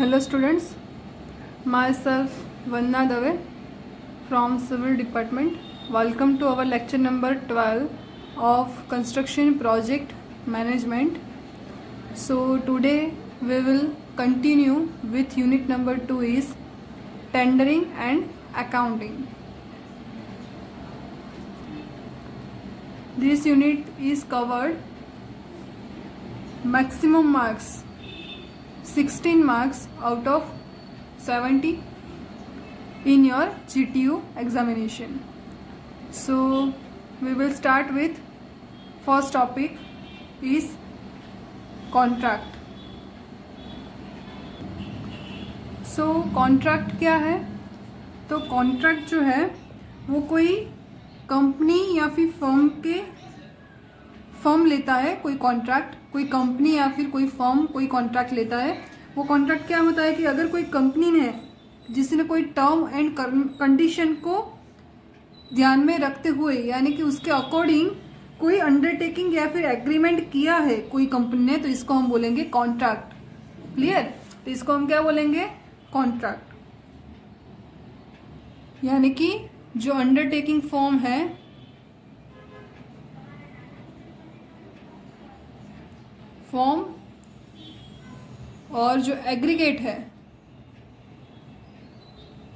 Hello students, myself Vanna Dave from Civil Department. Welcome to our lecture number 12 of Construction Project Management. So today we will continue with unit number 2 is Tendering and Accounting. This unit is covered maximum marks 16 marks out of 70 in your GTU examination. So we will start with first topic is contract. So contract क्या है? तो contract जो है वो कोई company या फिर firm लेता है कोई कॉन्ट्रैक्ट, कोई कंपनी या फिर कोई फर्म कोई कॉन्ट्रैक्ट लेता है। वो कॉन्ट्रैक्ट क्या होता है कि अगर कोई कंपनी ने जिसने कोई टर्म एंड कंडीशन को ध्यान में रखते हुए यानी कि उसके अकॉर्डिंग कोई अंडरटेकिंग या फिर एग्रीमेंट किया है कोई कंपनी ने, तो इसको हम बोलेंगे कॉन्ट्रैक्ट। क्लियर? तो इसको हम क्या बोलेंगे? कॉन्ट्रैक्ट। यानी कि जो अंडरटेकिंग फॉर्म है और जो एग्रीगेट है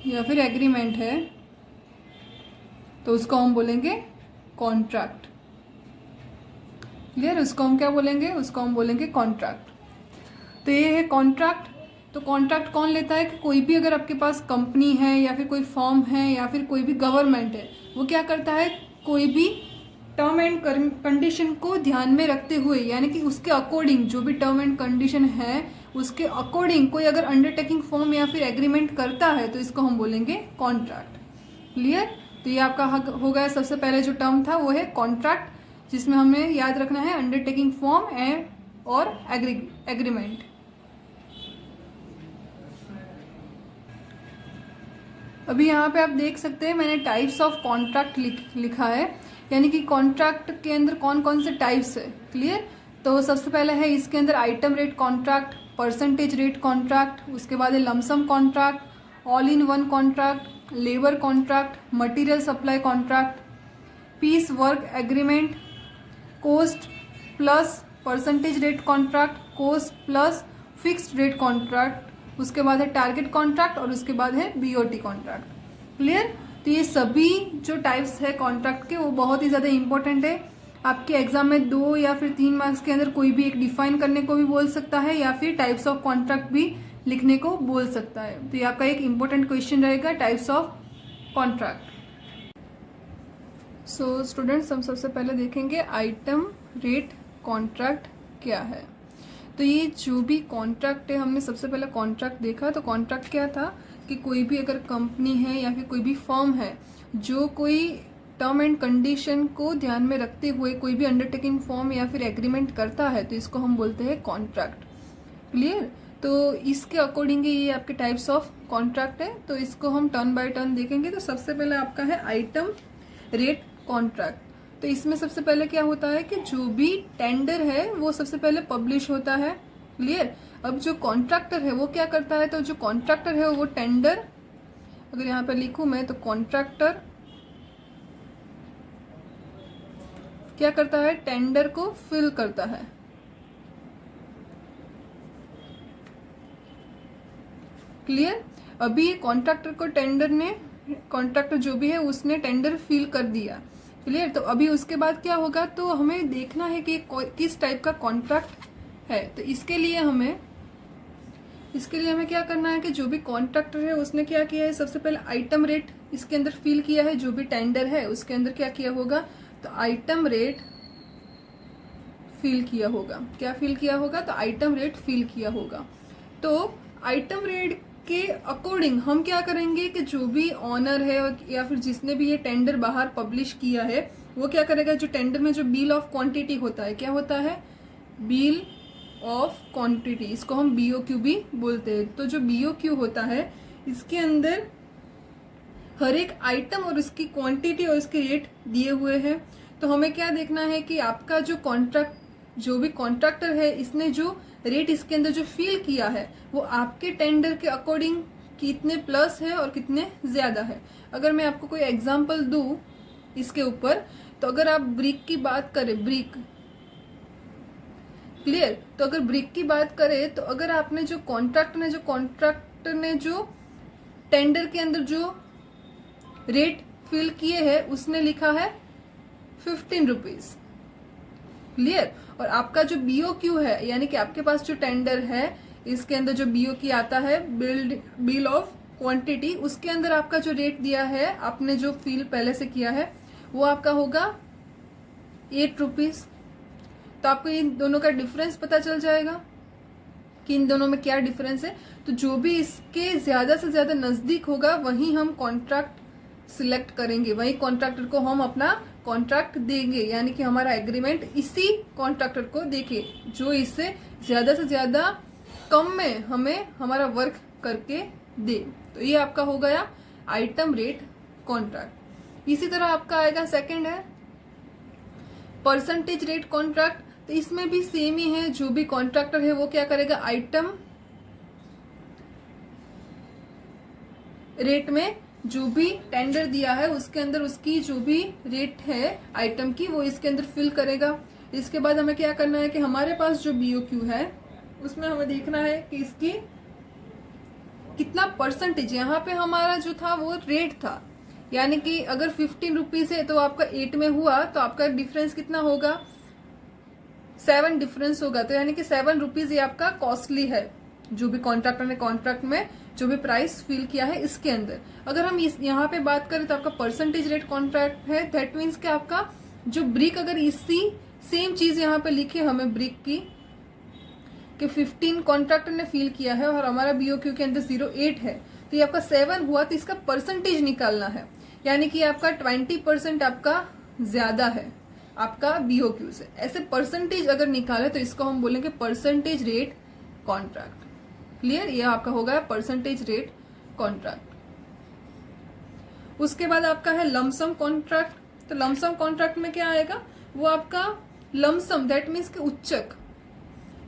या फिर एग्रीमेंट है तो उसको हम बोलेंगे कॉन्ट्रैक्ट। क्लियर? उसको हम क्या बोलेंगे? उसको हम बोलेंगे कॉन्ट्रैक्ट। तो ये है कॉन्ट्रैक्ट। तो कॉन्ट्रैक्ट कौन लेता है कि कोई भी अगर आपके पास कंपनी है या फिर कोई फर्म है या फिर कोई भी गवर्नमेंट है, वो क्या करता है कोई भी टर्म एंड कंडीशन को ध्यान में रखते हुए यानी कि उसके अकॉर्डिंग जो भी टर्म एंड कंडीशन है उसके अकॉर्डिंग कोई अगर अंडरटेकिंग फॉर्म या फिर एग्रीमेंट करता है तो इसको हम बोलेंगे कॉन्ट्रैक्ट। क्लियर? तो ये आपका हो गया। सबसे पहले जो टर्म था वो है कॉन्ट्रैक्ट, जिसमें हमें याद रखना है अंडरटेकिंग फॉर्म एंड और एग्रीमेंट। अभी यहाँ पे आप देख सकते हैं मैंने टाइप्स ऑफ कॉन्ट्रैक्ट लिखा है, यानी कि कॉन्ट्रैक्ट के अंदर कौन कौन से टाइप्स है। क्लियर? तो सबसे पहले है इसके अंदर item rate contract, percentage rate contract, उसके बाद है lump sum contract, all in one contract, labour contract, material supply contract, piece work agreement, cost plus percentage rate contract, cost plus fixed rate contract, उसके बाद है टारगेट कॉन्ट्रैक्ट और उसके बाद है बीओटी कॉन्ट्रैक्ट। क्लियर? तो ये सभी जो टाइप्स है कॉन्ट्रैक्ट के वो बहुत ही ज़्यादा इंपॉर्टेंट है। आपके एग्जाम में 2 या फिर 3 मार्क्स के अंदर कोई भी एक डिफाइन करने को भी बोल सकता है या फिर टाइप्स ऑफ कॉन्ट्रैक्ट भी लिखने को बोल सकता है। तो ये आपका एक इंपॉर्टेंट क्वेश्चन रहेगा, types of contract. So students, हम सबसे पहले देखेंगे आइटम रेट कॉन्ट्रैक्ट क्या है। तो ये जो भी कॉन्ट्रैक्ट है, हमने सबसे पहले कॉन्ट्रैक्ट देखा। तो कॉन्ट्रैक्ट क्या था कि कोई भी अगर कंपनी है या फिर कोई भी फर्म है जो कोई टर्म एंड कंडीशन को ध्यान में रखते हुए कोई भी अंडरटेकिंग फॉर्म या फिर एग्रीमेंट करता है तो इसको हम बोलते हैं कॉन्ट्रैक्ट। क्लियर? तो इसके अकॉर्डिंग ये आपके टाइप्स ऑफ कॉन्ट्रैक्ट है। तो इसको हम टर्न बाय टर्न देखेंगे। तो सबसे पहले आपका है आइटम रेट कॉन्ट्रैक्ट। तो इसमें सबसे पहले क्या होता है कि जो भी टेंडर है वो सबसे पहले पब्लिश होता है। क्लियर? अब जो कॉन्ट्रैक्टर है वो क्या करता है, तो जो कॉन्ट्रैक्टर है वो टेंडर, अगर यहाँ पे लिखूं मैं तो कॉन्ट्रैक्टर क्या करता है, टेंडर को फिल करता है। क्लियर? अभी कॉन्ट्रैक्टर को कॉन्ट्रैक्टर जो भी है उसने टेंडर फिल कर दिया। क्लियर? तो अभी उसके बाद क्या होगा, तो हमें देखना है कि किस टाइप का कॉन्ट्रैक्ट है। तो इसके लिए हमें क्या करना है कि जो भी कॉन्ट्रैक्टर है उसने क्या किया है, सबसे पहले आइटम रेट इसके अंदर फिल किया है। जो भी टेंडर है उसके अंदर क्या किया होगा, तो आइटम रेट फिल किया होगा। क्या फिल किया होगा, तो आइटम रेट फिल किया होगा। तो आइटम रेट के अकॉर्डिंग हम क्या करेंगे कि जो भी ऑनर है या फिर जिसने भी ये टेंडर बाहर पब्लिश किया है वो क्या करेगा, जो टेंडर में जो बिल ऑफ क्वांटिटी होता है, क्या होता है, बिल ऑफ क्वांटिटी, इसको हम बीओक्यू भी बोलते हैं। तो जो बीओक्यू होता है इसके अंदर हर एक आइटम और उसकी क्वांटिटी और उसके रेट दिए हुए हैं। तो हमें क्या देखना है कि आपका जो कॉन्ट्रैक्ट जो भी कॉन्ट्रैक्टर है इसने जो रेट इसके अंदर जो फील किया है वो आपके टेंडर के अकॉर्डिंग कितने प्लस है और कितने ज्यादा है। अगर मैं आपको कोई एग्जांपल दूं इसके ऊपर, तो अगर आप ब्रिक की बात करें, ब्रिक, क्लियर, तो अगर ब्रिक की बात करें तो अगर आपने जो कॉन्ट्रैक्टर ने जो टेंडर के अंदर जो रेट फिल किए हैं उसने लिखा है 15 रुपीज, क्लियर। और आपका जो BOQ है, यानी कि आपके पास जो टेंडर है इसके अंदर जो BOQ आता है, बिल ऑफ क्वांटिटी, उसके अंदर आपका जो रेट दिया है आपने जो फिल पहले से किया है वो आपका होगा 8 रुपीज। तो आपको इन दोनों का डिफरेंस पता चल जाएगा कि इन दोनों में क्या डिफरेंस है। तो जो भी इसके ज्यादा से ज्यादा नजदीक होगा वही हम कॉन्ट्रैक्ट सिलेक्ट करेंगे, वही कॉन्ट्रैक्टर को हम अपना कॉन्ट्रैक्ट देंगे, यानी कि हमारा एग्रीमेंट इसी कॉन्ट्रैक्टर को देके जो इससे ज्यादा से ज्यादा कम में हमें हमारा वर्क करके दे। तो ये आपका हो गया आइटम रेट कॉन्ट्रैक्ट। इसी तरह आपका आएगा सेकंड है परसेंटेज रेट कॉन्ट्रैक्ट। तो इसमें भी सेम ही है, जो भी कॉन्ट्रैक्टर है वो क्या करेगा, आइटम रेट में जो भी टेंडर दिया है उसके अंदर उसकी जो भी रेट है आइटम की वो इसके अंदर फिल करेगा। इसके बाद हमें क्या करना है कि हमारे पास जो BOQ है उसमें हमें देखना है कि इसकी कितना परसेंटेज, यहाँ पे हमारा जो था वो रेट था, यानी कि अगर 15 रुपीज है तो आपका 8 में हुआ तो आपका डिफरेंस कितना होगा, 7 डिफरेंस होगा। तो यानी कि 7 रुपीज ये आपका कॉस्टली है, जो भी कॉन्ट्रैक्टर ने कॉन्ट्रैक्ट में जो भी प्राइस फिल किया है इसके अंदर। अगर हम यहाँ पे बात करें तो आपका परसेंटेज रेट कॉन्ट्रैक्ट है, दैट मीन्स कि आपका जो ब्रिक, अगर इसी सेम चीज यहाँ पे लिखे हमें ब्रिक की कि 15 कॉन्ट्रैक्टर ने फिल किया है और हमारा BOQ के अंदर 08 है, तो ये आपका 7 हुआ, तो इसका परसेंटेज निकालना है, यानी कि आपका 20% आपका ज्यादा है आपका BOQ से। ऐसे परसेंटेज अगर निकाले तो इसको हम बोलेंगे परसेंटेज रेट कॉन्ट्रैक्ट, क्लियर। ये आपका होगा परसेंटेज रेट कॉन्ट्रैक्ट। उसके बाद आपका है लमसम कॉन्ट्रैक्ट। तो लमसम कॉन्ट्रैक्ट में क्या आएगा, वो आपका लमसम, दैट मीन्स कि उच्चक,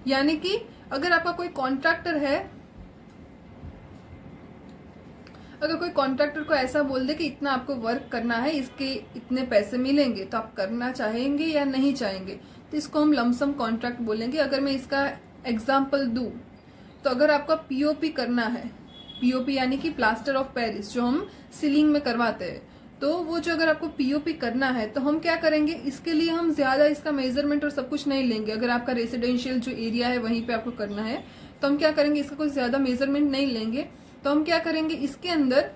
यानी कि अगर आपका कोई कॉन्ट्रैक्टर है, अगर कोई कॉन्ट्रैक्टर को ऐसा बोल दे कि इतना आपको वर्क करना है, इसके इतने पैसे मिलेंगे, तो आप करना चाहेंगे या नहीं चाहेंगे, तो इसको हम लमसम कॉन्ट्रैक्ट बोलेंगे। अगर मैं इसका एग्जाम्पल दूं तो अगर आपका POP करना है, POP यानी कि प्लास्टर ऑफ पेरिस जो हम सीलिंग में करवाते हैं, तो वो जो अगर आपको POP करना है तो हम क्या करेंगे, इसके लिए हम ज्यादा इसका मेजरमेंट और सब कुछ नहीं लेंगे। अगर आपका रेसिडेंशियल जो एरिया है वहीं पे आपको करना है तो हम क्या करेंगे, इसका कुछ ज्यादा मेजरमेंट नहीं लेंगे। तो हम क्या करेंगे, इसके अंदर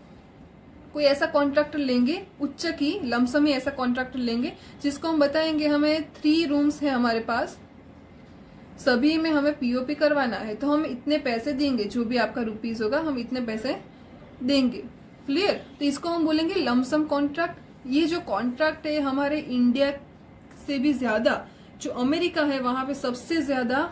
कोई ऐसा कॉन्ट्रैक्टर लेंगे, उच्च की लमसम ही ऐसा कॉन्ट्रैक्टर लेंगे जिसको हम बताएंगे हमें 3 रूम्स है हमारे पास, सभी में हमें POP करवाना है, तो हम इतने पैसे देंगे, जो भी आपका रुपीज होगा हम इतने पैसे देंगे, क्लियर। तो इसको हम बोलेंगे लमसम कॉन्ट्रैक्ट। ये जो कॉन्ट्रैक्ट है हमारे इंडिया से भी ज्यादा जो अमेरिका है वहां पे सबसे ज्यादा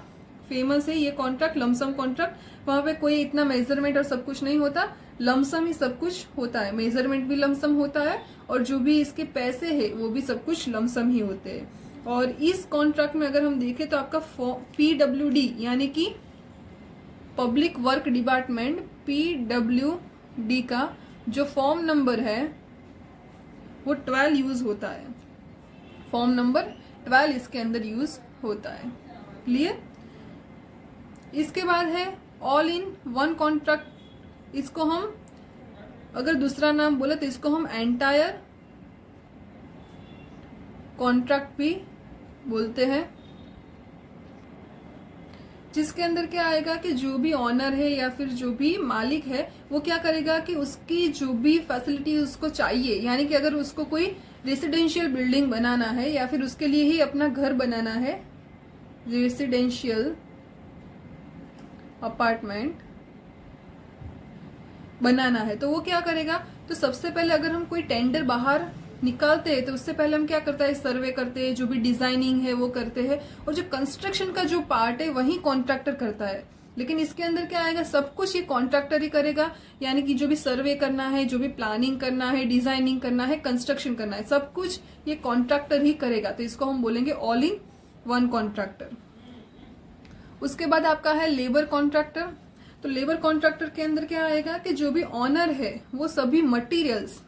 फेमस है ये कॉन्ट्रैक्ट, लमसम कॉन्ट्रैक्ट। वहां पे कोई इतना मेजरमेंट और सब कुछ नहीं होता, लमसम ही सब कुछ होता है, मेजरमेंट भी लमसम होता है और जो भी इसके पैसे है वो भी सब कुछ लमसम ही होते हैं। और इस कॉन्ट्रैक्ट में अगर हम देखें तो आपका PWD यानी कि पब्लिक वर्क डिपार्टमेंट, PWD का जो फॉर्म नंबर है वो 12 यूज होता है, फॉर्म नंबर 12 इसके अंदर यूज होता है, क्लियर। इसके बाद है ऑल इन वन कॉन्ट्रैक्ट। इसको हम अगर दूसरा नाम बोले तो इसको हम एंटायर कॉन्ट्रैक्ट भी बोलते हैं, जिसके अंदर क्या आएगा कि जो भी ऑनर है या फिर जो भी मालिक है वो क्या करेगा कि उसकी जो भी फैसिलिटी उसको चाहिए, यानी कि अगर उसको कोई रेसिडेंशियल बिल्डिंग बनाना है या फिर उसके लिए ही अपना घर बनाना है, रेसिडेंशियल अपार्टमेंट बनाना है, तो वो क्या करेगा, तो सबसे पहले अगर हम कोई टेंडर बाहर निकालते हैं तो उससे पहले हम क्या करते हैं, सर्वे करते हैं, जो भी डिजाइनिंग है वो करते हैं, और जो कंस्ट्रक्शन का जो पार्ट है वही कॉन्ट्रैक्टर करता है। लेकिन इसके अंदर क्या आएगा, सब कुछ ये कॉन्ट्रैक्टर ही करेगा, यानी कि जो भी सर्वे करना है, जो भी प्लानिंग करना है, डिजाइनिंग करना है, कंस्ट्रक्शन करना है, सब कुछ ये कॉन्ट्रैक्टर ही करेगा। तो इसको हम बोलेंगे ऑल इन वन कॉन्ट्रैक्टर। उसके बाद आपका है लेबर कॉन्ट्रैक्टर। तो लेबर कॉन्ट्रैक्टर के अंदर क्या आएगा कि जो भी ऑनर है वो सभी मटीरियल्स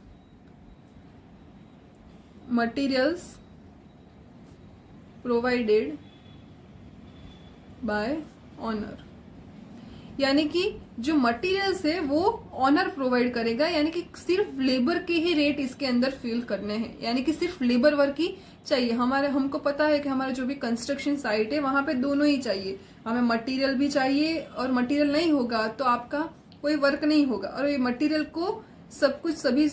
प्रोवाइडेड बाय ऑनर, यानी कि जो मटेरियल्स है वो ऑनर प्रोवाइड करेगा, यानी कि सिर्फ लेबर के ही रेट इसके अंदर फिल करने हैं, यानी कि सिर्फ लेबर वर्क ही चाहिए। हमको पता है कि हमारा जो भी कंस्ट्रक्शन साइट है वहां पे दोनों ही चाहिए, हमें मटेरियल भी चाहिए और मटेरियल नहीं होगा तो आपका कोई वर्क नहीं होगा, और ये मटेरियल को सब कुछ सभी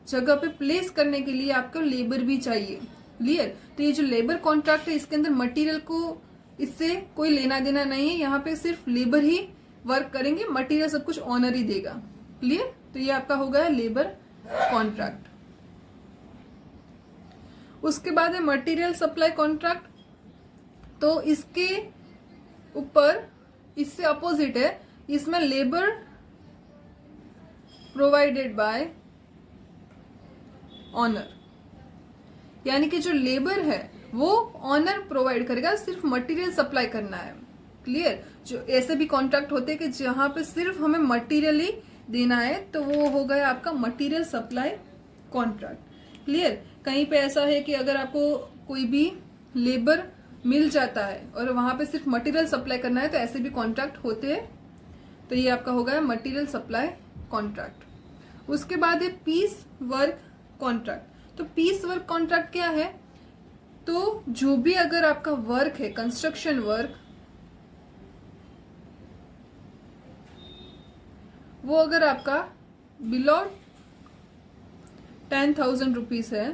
जगह पे प्लेस करने के लिए आपको लेबर भी चाहिए। क्लियर? तो ये जो लेबर कॉन्ट्रैक्ट है इसके अंदर मटेरियल को इससे कोई लेना देना नहीं है, यहाँ पे सिर्फ लेबर ही वर्क करेंगे, मटेरियल सब कुछ ऑनर ही देगा। क्लियर? तो ये आपका हो गया लेबर कॉन्ट्रैक्ट। उसके बाद है मटेरियल सप्लाई कॉन्ट्रैक्ट। तो इसके ऊपर इससे अपोजिट है, इसमें लेबर प्रोवाइडेड बाय ऑनर, यानी कि जो लेबर है वो ऑनर प्रोवाइड करेगा, सिर्फ मटेरियल सप्लाई करना है। क्लियर? जो ऐसे भी कॉन्ट्रैक्ट होते हैं कि जहां पे सिर्फ हमें मटेरियल ही देना है, तो वो हो गया आपका मटेरियल सप्लाई कॉन्ट्रैक्ट। क्लियर? कहीं पे ऐसा है कि अगर आपको कोई भी लेबर मिल जाता है और वहां पे सिर्फ मटेरियल सप्लाई करना है, तो ऐसे भी कॉन्ट्रैक्ट होते हैं। तो ये आपका हो गया मटेरियल सप्लाई कॉन्ट्रैक्ट। उसके बाद है पीस वर्क कॉन्ट्रैक्ट। तो पीस वर्क कॉन्ट्रैक्ट क्या है? तो जो भी अगर आपका वर्क है, कंस्ट्रक्शन वर्क, वो अगर आपका बिलो 10,000 रुपीज है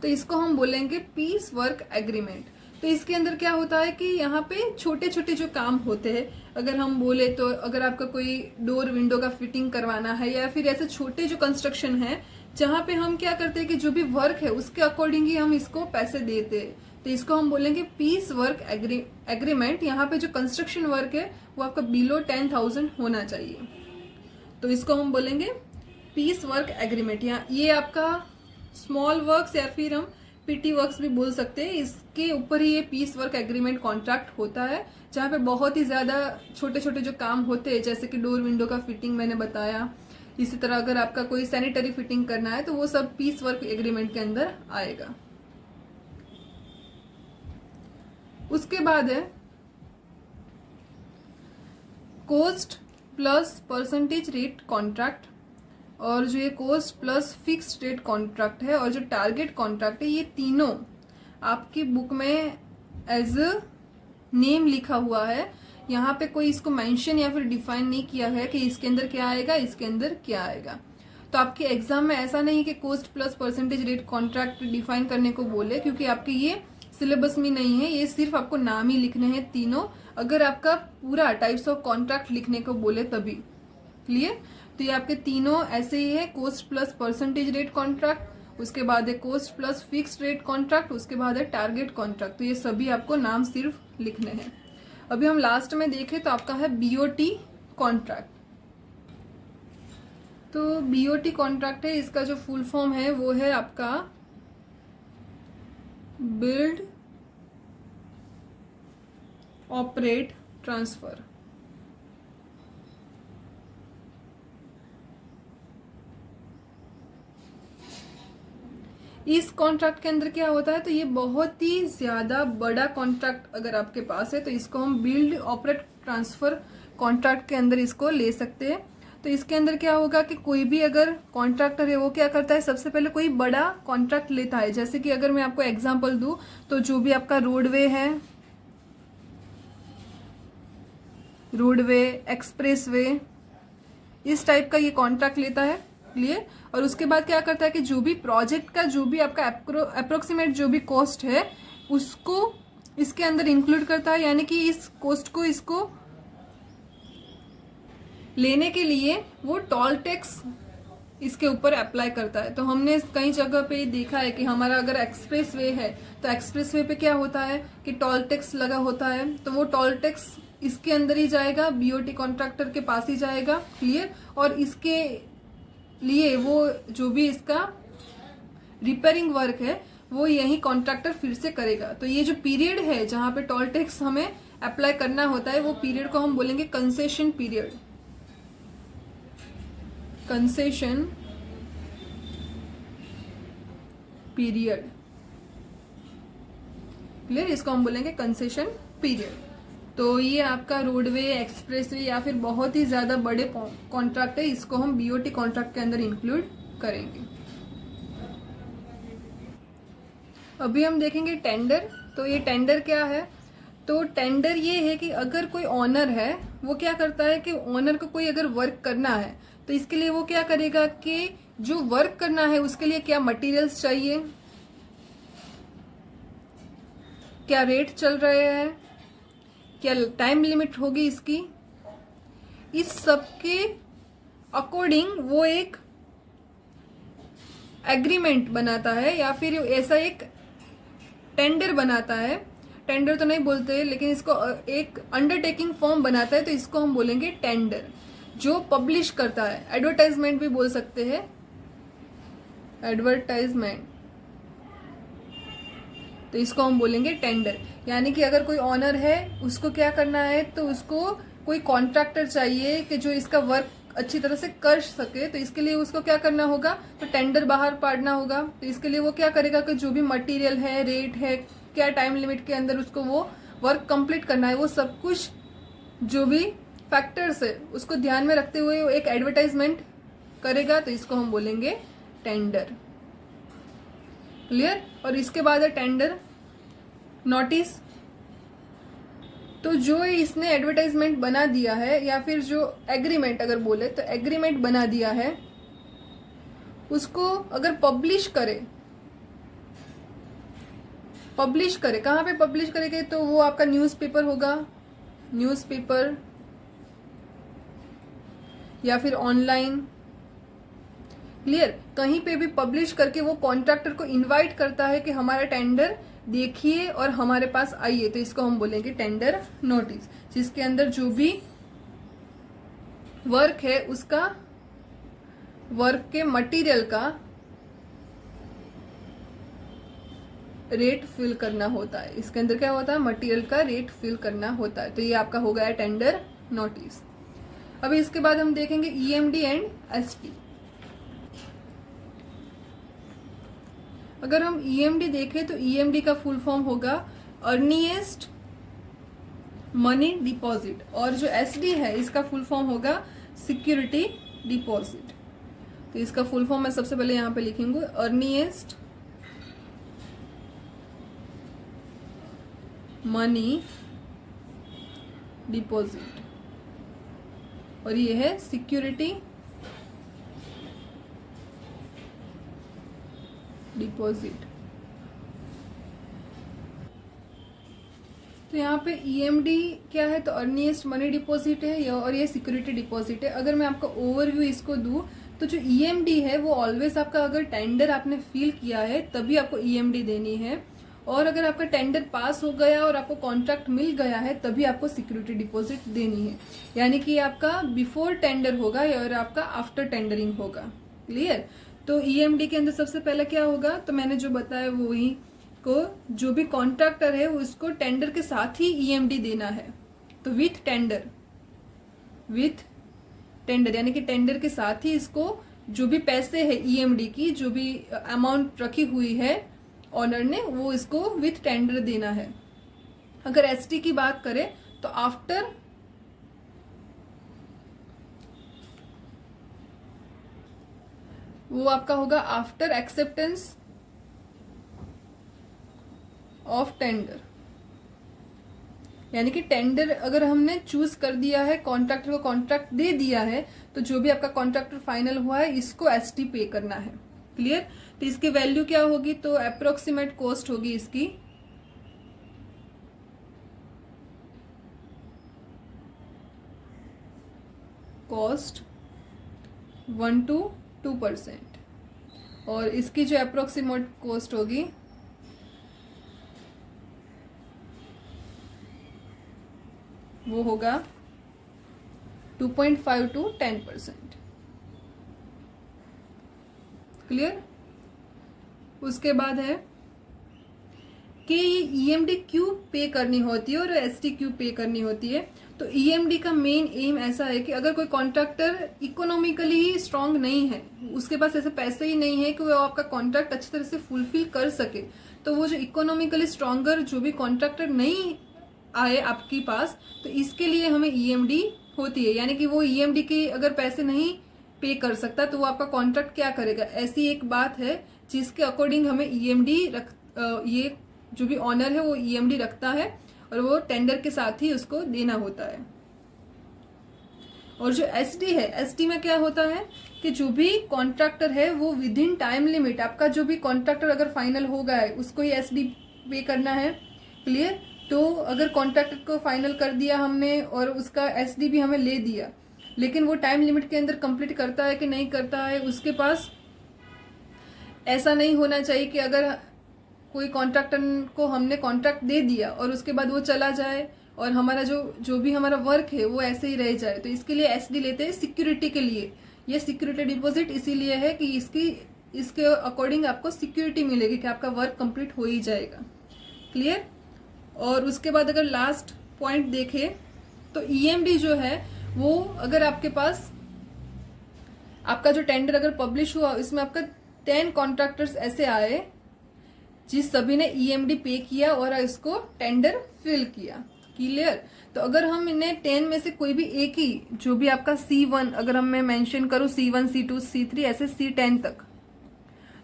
तो इसको हम बोलेंगे पीस वर्क एग्रीमेंट। तो इसके अंदर क्या होता है कि यहाँ पे छोटे छोटे जो काम होते हैं, अगर हम बोले तो अगर आपका कोई डोर विंडो का फिटिंग करवाना है या फिर ऐसे छोटे जो कंस्ट्रक्शन है जहाँ पे हम क्या करते हैं कि जो भी वर्क है उसके अकॉर्डिंग ही हम इसको पैसे देते हैं, तो इसको हम बोलेंगे पीस वर्क एग्रीमेंट। यहाँ पे जो कंस्ट्रक्शन वर्क है वो आपका बिलो 10,000 होना चाहिए, तो इसको हम बोलेंगे पीस वर्क एग्रीमेंट। यहाँ ये आपका स्मॉल वर्क्स या फिर हम पीटी वर्क्स भी बोल सकते हैं, इसके ऊपर ही ये पीस वर्क एग्रीमेंट कॉन्ट्रैक्ट होता है, जहाँ पे बहुत ही ज्यादा छोटे छोटे जो काम होते हैं, जैसे कि डोर विंडो का फिटिंग मैंने बताया, इसी तरह अगर आपका कोई सैनिटरी फिटिंग करना है तो वो सब पीस वर्क एग्रीमेंट के अंदर आएगा। उसके बाद है cost plus percentage rate contract, और जो ये cost plus fixed rate contract है और जो टारगेट कॉन्ट्रैक्ट है, ये तीनों आपकी बुक में एज नेम लिखा हुआ है। यहाँ पे कोई इसको मेंशन या फिर डिफाइन नहीं किया है कि इसके अंदर क्या आएगा, इसके अंदर क्या आएगा। तो आपके एग्जाम में ऐसा नहीं कि cost plus percentage rate contract define करने को बोले, क्योंकि आपके ये सिलेबस में नहीं है, ये सिर्फ आपको नाम ही लिखने हैं तीनों, अगर आपका पूरा टाइप्स ऑफ कॉन्ट्रैक्ट लिखने को बोले तभी। क्लियर? तो ये आपके तीनों ऐसे ही है, cost plus percentage rate contract, उसके बाद है cost plus fixed rate contract, उसके बाद है टारगेट कॉन्ट्रैक्ट। तो ये सभी आपको नाम सिर्फ लिखने हैं। अभी हम लास्ट में देखें तो आपका है बीओटी कॉन्ट्रैक्ट। तो बीओटी कॉन्ट्रैक्ट है, इसका जो फुल फॉर्म है वो है आपका बिल्ड ऑपरेट ट्रांसफर। इस कॉन्ट्रैक्ट के अंदर क्या होता है, तो ये बहुत ही ज्यादा बड़ा कॉन्ट्रैक्ट अगर आपके पास है तो इसको हम बिल्ड ऑपरेट ट्रांसफर कॉन्ट्रैक्ट के अंदर इसको ले सकते हैं। तो इसके अंदर क्या होगा कि कोई भी अगर कॉन्ट्रैक्टर है वो क्या करता है, सबसे पहले कोई बड़ा कॉन्ट्रैक्ट लेता है। जैसे कि अगर मैं आपको एग्जांपल दूं तो जो भी आपका रोडवे है, रोडवे, एक्सप्रेसवे, इस टाइप का ये कॉन्ट्रैक्ट लेता है। क्लियर? और उसके बाद क्या करता है कि जो भी प्रोजेक्ट का जो भी आपका अप्रोक्सीमेट जो भी कॉस्ट है उसको इसके अंदर इंक्लूड करता है, यानी कि इस कॉस्ट को इसको लेने के लिए वो टोल टैक्स इसके ऊपर अप्लाई करता है। तो हमने कई जगह पे देखा है कि हमारा अगर एक्सप्रेस वे है तो एक्सप्रेस वे पे क्या होता है कि टोल टैक्स लगा होता है, तो वो टोल टैक्स इसके अंदर ही जाएगा, बीओटी कॉन्ट्रैक्टर के पास ही जाएगा। क्लियर? और इसके लिए वो जो भी इसका रिपेयरिंग वर्क है वो यही कॉन्ट्रैक्टर फिर से करेगा। तो ये जो पीरियड है जहां पे टोल टैक्स हमें अप्लाई करना होता है वो पीरियड को हम बोलेंगे concession period. Concession period, clear, इसको हम बोलेंगे कंसेशन पीरियड। तो ये आपका रोडवे, एक्सप्रेसवे या फिर बहुत ही ज्यादा बड़े कॉन्ट्रैक्ट है, इसको हम बीओटी कॉन्ट्रैक्ट के अंदर इंक्लूड करेंगे। अभी हम देखेंगे टेंडर। तो ये टेंडर क्या है? तो टेंडर ये है कि अगर कोई ऑनर है वो क्या करता है कि ऑनर को कोई अगर वर्क करना है तो इसके लिए वो क्या करेगा कि जो वर्क करना है उसके लिए क्या मटेरियल्स चाहिए, क्या रेट चल रहे हैं, क्या टाइम लिमिट होगी इसकी, इस सब के अकॉर्डिंग वो एक एग्रीमेंट बनाता है या फिर ऐसा एक टेंडर बनाता है। टेंडर तो नहीं बोलते लेकिन इसको एक अंडरटेकिंग फॉर्म बनाता है, तो इसको हम बोलेंगे टेंडर। जो पब्लिश करता है, एडवर्टाइजमेंट भी बोल सकते हैं, एडवर्टाइजमेंट, तो इसको हम बोलेंगे टेंडर। यानी कि अगर कोई ऑनर है उसको क्या करना है, तो उसको कोई कॉन्ट्रैक्टर चाहिए कि जो इसका वर्क अच्छी तरह से कर सके, तो इसके लिए उसको क्या करना होगा, तो टेंडर बाहर पाड़ना होगा। तो इसके लिए वो क्या करेगा कि जो भी मटेरियल है, रेट है, क्या टाइम लिमिट के अंदर उसको वो वर्क कंप्लीट करना है, वो सब कुछ जो भी फैक्टर्स है उसको ध्यान में रखते हुए वो एक एडवर्टाइजमेंट करेगा, तो इसको हम बोलेंगे टेंडर, क्लियर। और इसके बाद है टेंडर नोटिस। तो जो इसने एडवर्टाइजमेंट बना दिया है या फिर जो एग्रीमेंट अगर बोले तो एग्रीमेंट बना दिया है, उसको अगर पब्लिश करे कहाँ पे पब्लिश करेंगे, तो वो आपका न्यूज़पेपर होगा, न्यूज़पेपर या फिर ऑनलाइन, क्लियर। कहीं पे भी पब्लिश करके वो कॉन्ट्रैक्टर को इनवाइट करता है कि हमारा टेंडर देखिए और हमारे पास आइए, तो इसको हम बोलेंगे टेंडर नोटिस, जिसके अंदर जो भी वर्क है उसका, वर्क के मटेरियल का रेट फिल करना होता है। इसके अंदर क्या होता है, मटेरियल का रेट फिल करना होता है। तो ये आपका हो गया टेंडर नोटिस। अभी इसके बाद हम देखेंगे ईएमडी एंड एसटी। अगर हम ईएमडी देखें तो ईएमडी का फुल फॉर्म होगा अर्निएस्ट मनी डिपॉजिट, और जो एसडी है इसका फुल फॉर्म होगा सिक्योरिटी डिपॉजिट। तो इसका फुल फॉर्म मैं सबसे पहले यहां पे लिखेंगे, अर्निएस्ट मनी डिपॉजिट, और ये है सिक्योरिटी डिपॉजिट। तो यहाँ पे ईएमडी क्या है, तो अर्निएस्ट मनी डिपॉजिट है और ये सिक्योरिटी डिपॉजिट है। अगर मैं आपको ओवरव्यू इसको दूं तो जो ईएमडी है वो ऑलवेज आपका, अगर टेंडर आपने फिल किया है तभी आपको ईएमडी देनी है, और अगर आपका टेंडर पास हो गया और आपको कॉन्ट्रैक्ट मिल गया है तभी आपको सिक्योरिटी डिपॉजिट देनी है। यानी कि आपका बिफोर टेंडर होगा और आपका आफ्टर टेंडरिंग होगा, क्लियर। तो ईएमडी के अंदर सबसे पहले क्या होगा, तो मैंने जो बताया वो वही को, जो भी कॉन्ट्रैक्टर है उसको टेंडर के साथ ही ईएमडी देना है। तो विथ टेंडर यानी कि टेंडर के साथ ही इसको जो भी पैसे है ईएमडी की, जो भी अमाउंट रखी हुई है ऑनर ने, वो इसको विथ टेंडर देना है। अगर एसटी की बात करें तो आफ्टर वो आपका होगा आफ्टर एक्सेप्टेंस ऑफ टेंडर। यानी कि टेंडर अगर हमने चूज कर दिया है, कॉन्ट्रैक्टर को कॉन्ट्रैक्ट दे दिया है, तो जो भी आपका कॉन्ट्रैक्टर फाइनल हुआ है इसको एसटी पे करना है, क्लियर। तो इसकी वैल्यू क्या होगी, तो अप्रोक्सीमेट कॉस्ट होगी इसकी कॉस्ट 1 to 2%, और इसकी जो अप्रोक्सीमेट कॉस्ट होगी वो होगा 2.5 to 10%, क्लियर। उसके बाद है कि ये ईएमडी क्यों पे करनी होती है और एसडी क्यों पे करनी होती है। तो ईएमडी का मेन एम ऐसा है कि अगर कोई कॉन्ट्रैक्टर इकोनॉमिकली ही स्ट्रांग नहीं है, उसके पास ऐसे पैसे ही नहीं है कि वो आपका कॉन्ट्रैक्ट अच्छी तरह से फुलफिल कर सके, तो वो जो इकोनॉमिकली स्ट्रांगर जो भी कॉन्ट्रैक्टर नहीं आए आपके पास, तो इसके लिए हमें ईएमडी होती है। यानी कि वो ईएमडी के अगर पैसे नहीं पे कर सकता तो वो आपका कॉन्ट्रैक्ट क्या करेगा, ऐसी एक बात है जिसके अकॉर्डिंग हमें ईएमडी ये जो भी ऑनर है वो ईएमडी रखता है और वो टेंडर के साथ ही उसको देना होता है। और जो एसडी है, एसडी में क्या होता है कि जो भी कॉन्ट्रैक्टर है वो विद इन टाइम लिमिट, आपका जो भी कॉन्ट्रैक्टर अगर फाइनल हो गया है उसको ही एसडी पे करना है। क्लियर। तो अगर कॉन्ट्रैक्टर को फाइनल कर दिया हमने और उसका एसडी भी हमें ले दिया, लेकिन वो टाइम लिमिट के अंदर कंप्लीट करता है कि नहीं करता है, उसके पास ऐसा नहीं होना चाहिए कि अगर कोई कॉन्ट्रैक्टर को हमने कॉन्ट्रैक्ट दे दिया और उसके बाद वो चला जाए और हमारा जो भी हमारा वर्क है वो ऐसे ही रह जाए। तो इसके लिए एसडी लेते हैं सिक्योरिटी के लिए। ये सिक्योरिटी डिपॉजिट इसीलिए है कि इसके अकॉर्डिंग आपको सिक्योरिटी मिलेगी कि आपका वर्क कंप्लीट हो ही जाएगा। क्लियर। और उसके बाद अगर लास्ट पॉइंट देखें तो ईएमडी जो है वो अगर आपके पास आपका जो टेंडर अगर पब्लिश हुआ, इसमें आपका 10 कॉन्ट्रैक्टर्स ऐसे आए जिस सभी ने ईएमडी पे किया और इसको टेंडर फिल किया। क्लियर। तो अगर हम इन्हें 10 में से कोई भी एक ही, जो भी आपका C1 अगर हम मैं मेंशन करूं, C1 C2 C3 ऐसे C10 तक,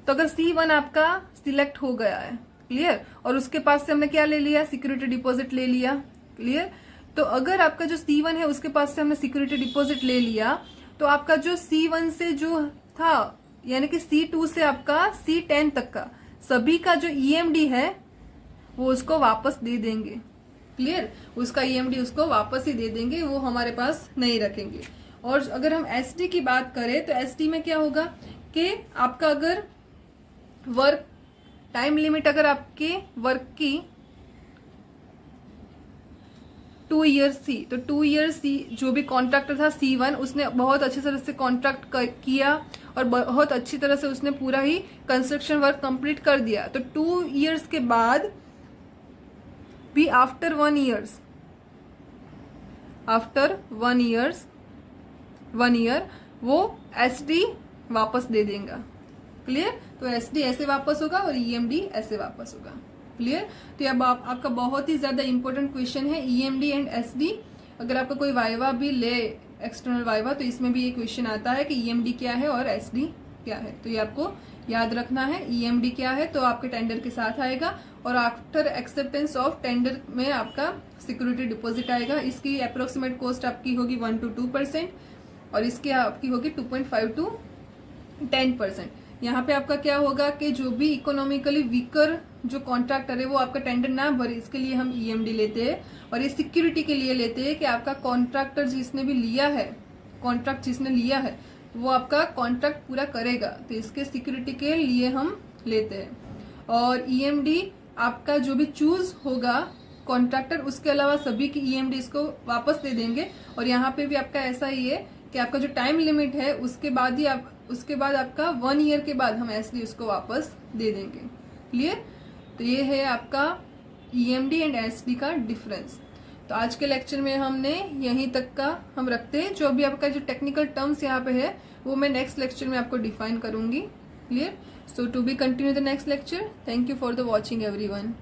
तो अगर C1 आपका सिलेक्ट हो गया है, क्लियर, और उसके पास से हमने क्या ले लिया, सिक्योरिटी डिपॉजिट ले लिया। क्लियर। तो अगर आपका जो C1 है उसके पास से हमने सिक्योरिटी डिपॉजिट ले लिया, तो आपका जो C1 से जो था, यानी कि C2 से आपका C10 तक का सभी का जो ईएमडी है वो उसको वापस दे देंगे। क्लियर। उसका ईएमडी उसको वापस ही दे देंगे, वो हमारे पास नहीं रखेंगे। और अगर हम एसडी की बात करें तो एसडी में क्या होगा कि आपका अगर वर्क टाइम लिमिट अगर आपके वर्क की 2 ईयर्स थी, तो 2 ईयर्स जो भी कॉन्ट्रैक्टर था C1 उसने बहुत अच्छी तरह से कॉन्ट्रैक्ट किया और बहुत अच्छी तरह से उसने पूरा ही कंस्ट्रक्शन वर्क कंप्लीट कर दिया। तो 2 ईयर्स के बाद भी आफ्टर 1 ईयर वो एसडी वापस दे देगा। क्लियर। तो एसडी ऐसे वापस होगा और ईएमडी ऐसे वापस होगा। क्लियर। तो अब आपका बहुत ही ज्यादा इंपॉर्टेंट क्वेश्चन है ईएमडी एंड एसडी। अगर आपका कोई वाइवा भी ले, एक्सटर्नल वाइवा, तो इसमें भी ये क्वेश्चन आता है कि ईएमडी क्या है और एसडी क्या है। तो ये आपको याद रखना है। ईएमडी क्या है तो आपके टेंडर के साथ आएगा और आफ्टर एक्सेप्टेंस ऑफ टेंडर में आपका सिक्योरिटी डिपॉजिट आएगा। इसकी अप्रोक्सीमेट कॉस्ट आपकी होगी 1 to 2% और इसकी आपकी होगी 2.5 to 10%। यहाँ पे आपका क्या होगा कि जो भी इकोनॉमिकली वीकर जो कॉन्ट्रैक्टर है वो आपका टेंडर ना भरे, इसके लिए हम ईएमडी लेते हैं। और ये सिक्योरिटी के लिए लेते हैं कि आपका कॉन्ट्रैक्टर जिसने भी लिया है, कॉन्ट्रैक्ट जिसने लिया है वो आपका कॉन्ट्रैक्ट पूरा करेगा, तो इसके सिक्योरिटी के लिए हम लेते हैं। और ईएमडी आपका जो भी चूज होगा कॉन्ट्रैक्टर, उसके अलावा सभी की ईएमडी इसको वापस दे देंगे। और यहाँ पे भी आपका ऐसा ही है कि आपका जो टाइम लिमिट है उसके बाद आपका 1 ईयर के बाद हम एसडी उसको वापस दे देंगे। क्लियर। तो ये है आपका ईएमडी एंड एसडी का डिफरेंस। तो आज के लेक्चर में हमने यहीं तक का हम रखते हैं। जो भी आपका जो टेक्निकल टर्म्स यहाँ पे है वो मैं नेक्स्ट लेक्चर में आपको डिफाइन करूंगी। Clear. So to be continue the next lecture. Thank you for the watching everyone.